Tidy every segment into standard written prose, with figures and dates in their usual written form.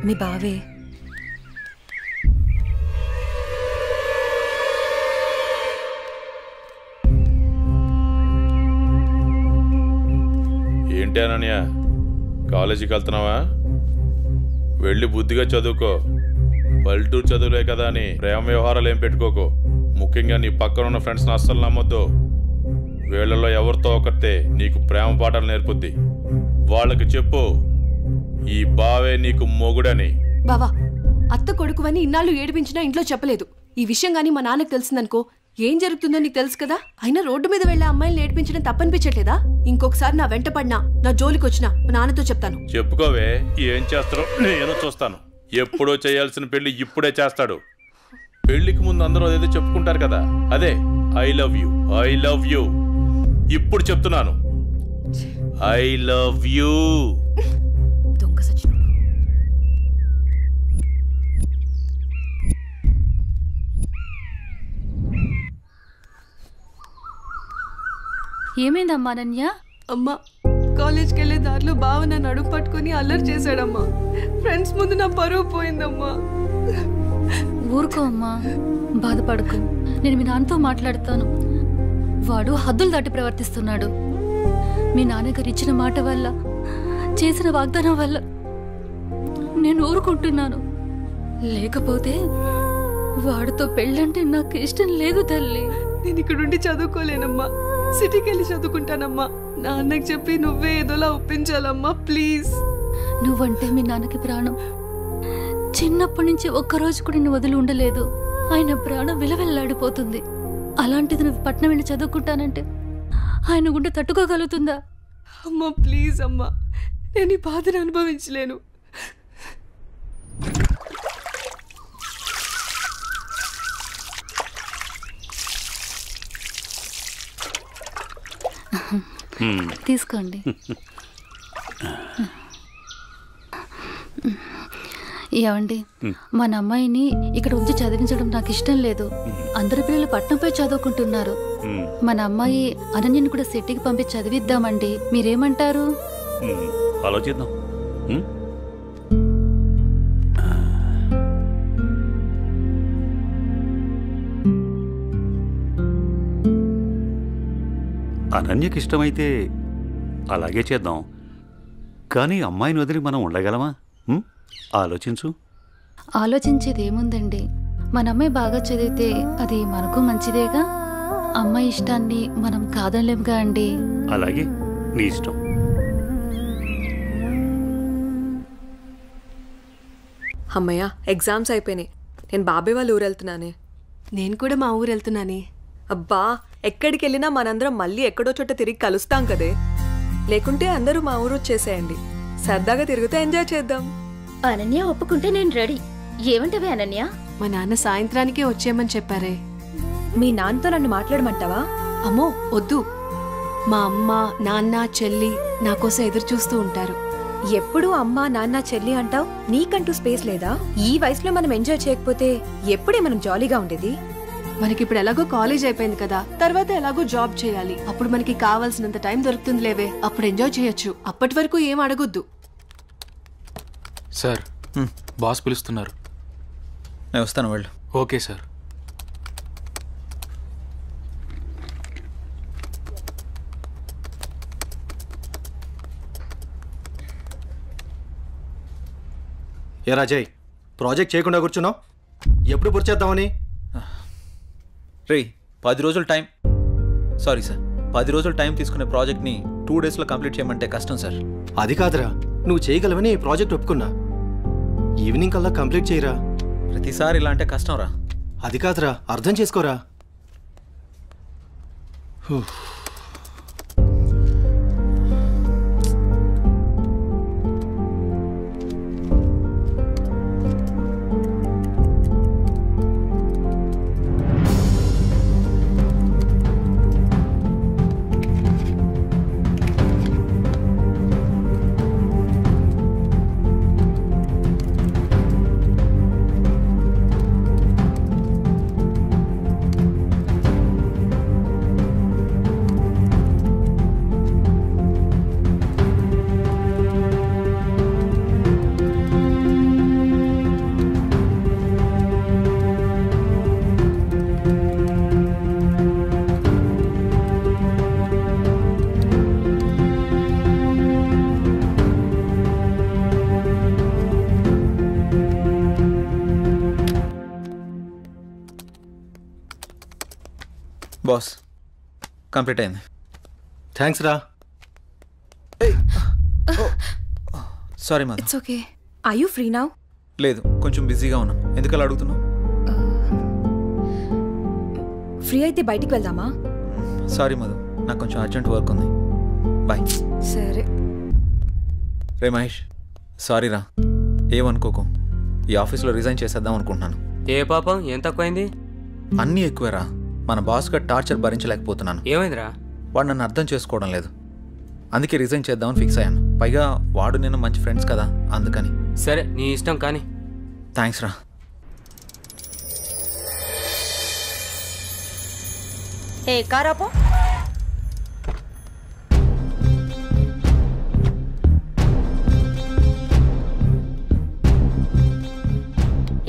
మీ బావే ఏంటి అనన్య, కాలేజీకి వెళ్తున్నావా? వెళ్ళి బుద్ధిగా చదువుకో. పల్లెటూరు చదువులే కదా అని ప్రేమ వ్యవహారాలు ఏం పెట్టుకోకు. ముఖ్యంగా నీ పక్కన ఉన్న ఫ్రెండ్స్ని అస్సలు నమ్మొద్దు. వీళ్ళల్లో ఎవరితో ఒకరితే నీకు ప్రేమ పాఠాలు నేర్పుద్ది. వాళ్ళకి చెప్పు ఈ బావే నీకు మొగుడని. బావా, అత్త కొడుకువని ఇన్నాళ్ళు ఏడిపించినా ఇంట్లో చెప్పలేదు. ఈ విషయం గానీ మా నాన్నకు తెలిసిందనుకో ఏం జరుగుతుందో నీకు తెలుసు కదా. అయినా రోడ్డు మీద వెళ్లే అమ్మాయిలు ఏడిపించడం తప్పనిపించట్లేదా? ఇంకొకసారి నా వెంట పడినా, నా జోలికి వచ్చినా మా నాన్నతో చెప్తాను. చెప్పుకోవే, ఏం చేస్తారో నేను చూస్తాను. ఎప్పుడో చేయాల్సిన పెళ్లి ఇప్పుడే చేస్తాడు. పెళ్లికి ముందు అందరూ అదేదో చెప్పుకుంటారు కదా, అదే I love you, I love you. ఇప్పుడు చెప్తున్నాను, ఐ లవ్ యూ. దొంగ సచ్చినోడు. ఏమైందమ్మా అనన్య? అమ్మా, కాలేజ్కి వెళ్లే దారిలో బావ నన్ను అడుగు పట్టుకుని అల్లరి చేశాడమ్మా. ఫ్రెండ్స్ ముందు నా పరువు పోయిందమ్మా. ఊరుకో అమ్మా, బాధపడకు. నేను మీ నాన్నతో మాట్లాడతాను. వాడు హద్దులు దాటి ప్రవర్తిస్తున్నాడు. మీ నాన్నగారు ఇచ్చిన మాట వల్ల, చేసిన వాగ్దానం వల్ల నేను ఊరుకుంటున్నాను. లేకపోతే వాడితో పెళ్ళంటే నాకు ఇష్టం లేదు తల్లి. నేను ఇక్కడుండి చదువుకోలేనమ్మా, సిటీకి వెళ్ళి చదువుకుంటానమ్మా. నాన్నకి చెప్పి నువ్వే ఏదోలా ఒప్పించాలమ్మా, ప్లీజ్. నువ్వంటే మీ నాన్నకి ప్రాణం. చిన్నప్పటి నుంచి ఒక్కరోజు కూడా నేను వదిలి ఉండలేదు. ఆయన ప్రాణం విలవెల్లాడిపోతుంది. అలాంటిది నువ్వు పట్నం వెళ్ళి చదువుకుంటానంటే ఆయన గుండె తట్టుకోగలుగుతుందా? అమ్మా ప్లీజ్ అమ్మా, నేను ఈ బాధను అనుభవించలేను. తీసుకోండి. ఏమండి, మన అమ్మాయిని ఇక్కడ ఉంచి చదివించడం నాకు ఇష్టం లేదు. అందరి పిల్లలు పట్నంపై చదువుకుంటున్నారు. మన అమ్మాయి అనన్యని కూడా సిటీకి పంపించి చదివిద్దామండి. మీరేమంటారు? ఆలోచిద్దాం. అనన్యకి ఇష్టమైతే అలాగే చేద్దాం. కానీ అమ్మాయిని వదిలి మనం ఉండగలమా? ఆలోచించు. ఆలోచించేది ఏముందండి, మన అమ్మాయి బాగా చదివితే అది మనకు మంచిదేగా. అమ్మాయి ఇష్టాన్ని మనం కాదనలేముగా అండి. అలాగే, నీ ఇష్టం. అమ్మయ్య, ఎగ్జామ్స్ అయిపోయినాయి. నేను బాబాయ్ వాళ్ళ ఊరు వెళ్తున్నానే. నేను కూడా మా ఊరు వెళ్తున్నానే. అబ్బా, ఎక్కడికి వెళ్ళినా మనందరం మళ్ళీ ఎక్కడో చోట తిరిగి కలుస్తాం కదే. లేకుంటే అందరూ మా ఊరు వచ్చేసేయండి. సరదాగా తిరుగుతూ ఎంజాయ్ చేద్దాం. అనన్య ఒప్పుకుంటే నేను రెడీ. ఏమంటవే అనన్య? మా నాన్న సాయంత్రానికే వచ్చేయమని చెప్పారే. మీ నాన్నతో నన్ను మాట్లాడమంటావా? అమ్మో వద్దు, మా అమ్మ నాన్న చెల్లి నా కోసం ఎదురు చూస్తూ ఉంటారు. ఎప్పుడు అమ్మ నాన్న చెల్లి అంటావు? నీకంటూ స్పేస్ లేదా? ఈ వయసులో మనం ఎంజాయ్ చేయకపోతే ఎప్పుడే మనం జాలీగా ఉండేది? మనకిప్పుడు ఎలాగో కాలేజ్ అయిపోయింది కదా, తర్వాత ఎలాగో జాబ్ చేయాలి. అప్పుడు మనకి కావాల్సినంత టైం దొరుకుతుంది లేవే, అప్పుడు ఎంజాయ్ చేయొచ్చు. అప్పటి వరకు ఏం అడగొద్దు. సార్, బాస్ పిలుస్తున్నారు. నేను వస్తాను, వెళ్ళు. Okay sir. ఏ రాజయ్, ప్రాజెక్ట్ చేయకుండా కూర్చున్నావు? ఎప్పుడు పూర్తి చేద్దామని? రే, 10 రోజులు టైం. సారీ సార్, 10 రోజులు టైం తీసుకునే ప్రాజెక్ట్ని 2 డేస్లో కంప్లీట్ చేయమంటే కష్టం సార్. అది కాదురా, నువ్వు చేయగలవని ఈ ప్రాజెక్ట్ ఒప్పుకున్నా. ఈవినింగ్ కల్లా కంప్లీట్ చేయరా. ప్రతిసారి ఇలా అంటే కష్టం రా. అది కాదురా, అర్థం చేసుకోరా. బాస్ కంప్లీట్ అయింది. థ్యాంక్స్ రా. Sorry Madhu. It's okay. Are you free now? లేదు, కొంచెం బిజీగా ఉన్నాను. ఎందుకలా అడుగుతున్నావు? ఫ్రీ అయితే బయటికి వెళ్దామా? సారీ మధు, నాకు కొంచెం అర్జెంట్ వర్క్ ఉంది. బాయ్. సరే. రే మహేష్, సారీ రా, ఏమనుకోకు. ఈ ఆఫీస్లో రిజైన్ చేసేద్దాం అనుకుంటున్నాను. ఏ పాపం, ఏం తక్కువైంది? అన్నీ ఎక్కువేరా. మన బాస్గా టార్చర్ భరించలేకపోతున్నాను. ఏమైందిరా? వాడు నన్ను అర్థం చేసుకోవడం లేదు. అందుకే రిజైన్ చేద్దామని ఫిక్స్ అయ్యాను. పైగా వాడు నేను మంచి ఫ్రెండ్స్ కదా, అందుకని. సరే, నీ ఇష్టం కానీ. థ్యాంక్స్ రా. ఏ కారాపో.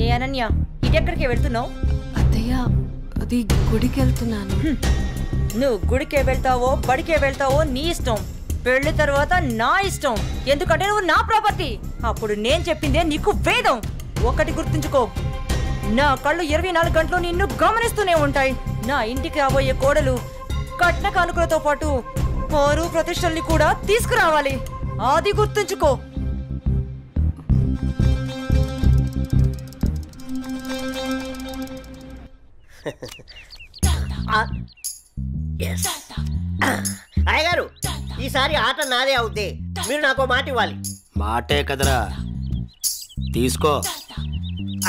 ఏ అనన్య, ఇటెక్కడికి వెళ్తున్నావు? అత్తయ్య, అది గుడికి వెళ్తున్నాను. నువ్వు గుడికే వెళ్తావో బడికే వెళ్తావో నీ ఇష్టం. పెళ్లి తర్వాత నా ఇష్టం. ఎందుకంటే నువ్వు నా ప్రాపర్టీ. అప్పుడు నేను చెప్పిందే నీకు వేదం. ఒకటి గుర్తుంచుకో, నా కళ్ళు 24 గంటలు నిన్ను గమనిస్తూనే ఉంటాయి. నా ఇంటికి రాబోయే కోడలు కట్న కానుకలతో పాటు పరువు ప్రతిష్టల్ని కూడా తీసుకురావాలి. అది గుర్తుంచుకో. అయ్యగారు, ఈసారి ఆట నాదే అవుద్ది. మీరు నాకు మాట ఇవ్వాలి. మాటే కదరా, తీసుకో.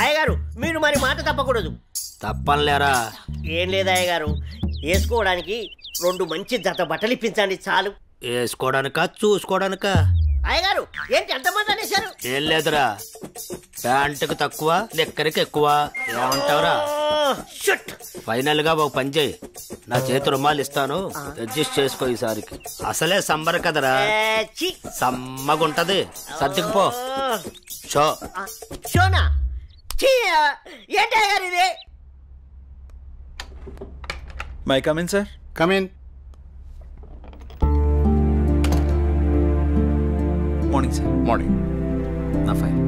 అయ్యగారు, మీరు మరి మాట తప్పకూడదు. తప్పనిలేరా? ఏం లేదు అయ్యగారు, వేసుకోవడానికి 2 మంచి జత బట్టలు ఇప్పించండి చాలు. వేసుకోవడానికా చూసుకోవడానికా? అయ్యగారు, ఏంటి ఎంతమంది అనేశారు? ఏం లేదురా, ప్యాంటుకు తక్కువ లెక్కరికి ఎక్కువ. ఏమంటావురా? ఫైనల్ గా ఒక పని చేయి, నా చేతి రుమాలు ఇస్తాను, అడ్జస్ట్ చేసుకో. ఈసారికి అసలే సమ్మర్ కదరా, సమ్మగుంటది. సర్దుకుపో. షోనా? ఏంటి అయ్యగారు ఇది? May come in sir. Come in. Morning sir. Morning. నా fine.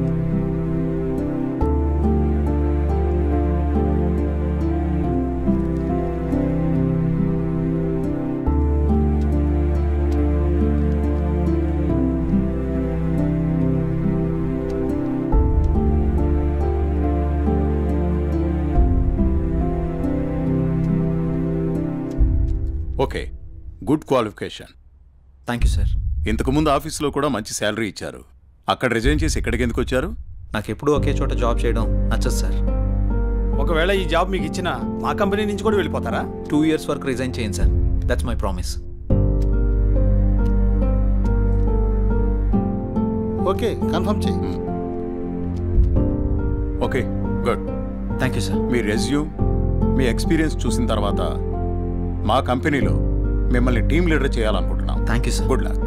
Okay, good qualification. Thank you sir. ఇంతకుముందు ఆఫీస్లో కూడా మంచి శాలరీ ఇచ్చారు. అక్కడ రిజైన్ చేసి ఇక్కడికి ఎందుకు వచ్చారు? నాకు ఎప్పుడూ ఒకే చోట జాబ్ చేయడం నచ్చదు సార్. ఒకవేళ ఈ జాబ్ మీకు ఇచ్చినా మా కంపెనీ నుంచి కూడా వెళ్ళిపోతారా? 2 years వరకు రిజైన్ చేయండి sir. That's my promise. Okay, confirm చేయి. Okay, good. Thank you sir. మీ రెజ్యూమ్, మీ ఎక్స్పీరియన్స్ చూసిన తర్వాత మా కంపెనీలో మిమ్మల్ని టీమ్ లీడర్ చేయాలనుకుంటున్నాం. Thank you sir. Good luck.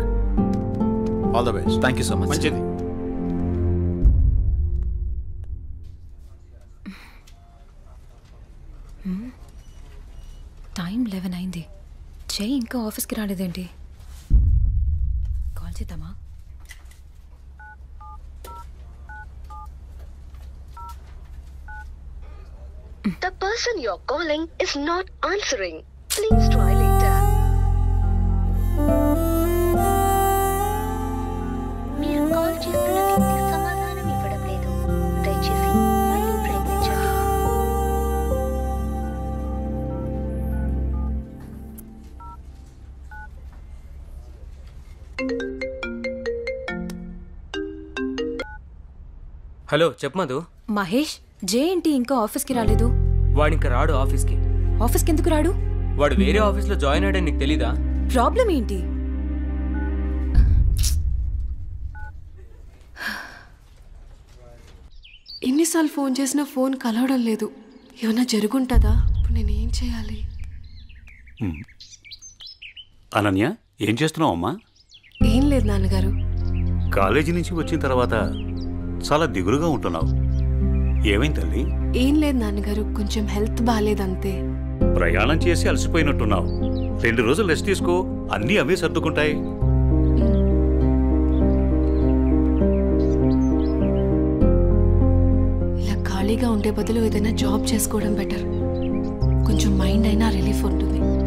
All the best. Thank you so much. మంచిది. టైం 11 అయింది. చెయ్యి ఇంకా ఆఫీస్కి రాలేదేంటి? కాల్ చేద్దామా? The person you're calling is not answering. Please try later. మీరు కాల్ చేస్తున్న వ్యక్తి సమాధానం ఇవ్వడం లేదు. దయచేసి మళ్ళీ ప్రయత్నించండి. హలో, చెప్పు మధు. మహేష్, జే ఏంటి ఇంకా ఆఫీస్కి రాలేదు? వాడు ఇంకా రాడు ఆఫీస్కి. ఆఫీస్కి ఎందుకు రాడు? వాడు వేరే ఆఫీస్లో జాయిన్ అయ్యాడని నీకు తెలీదా? ప్రాబ్లం ఏంటి? ఎన్నిసార్లు ఫోన్ చేసినా ఫోన్ కలవడం లేదు. ఏమైనా జరుగుంటుందా? ఇప్పుడు నేను ఏం చేయాలి? అనన్య, ఏం చేస్తున్నావు అమ్మా? ఏం లేదు నాన్నగారు. కాలేజీ నుంచి వచ్చిన తర్వాత చాలా దిగులుగా ఉంటున్నావు. ఏమైంది తల్లి? ఏం లేదు నాన్నగారు, కొంచెం హెల్త్ బాగాలేదంతే. ప్రయాణం చేసి అలసిపోయినట్టున్నావు. 2 రోజులు రెస్ట్ తీసుకో, అన్నీ అవే సర్దుకుంటాయి. ఇలా ఖాళీగా ఉండే బదులు ఏదైనా జాబ్ చేసుకోవడం బెటర్. కొంచెం మైండ్ అయినా రిలీఫ్ లైఫ్ ఉంటుంది.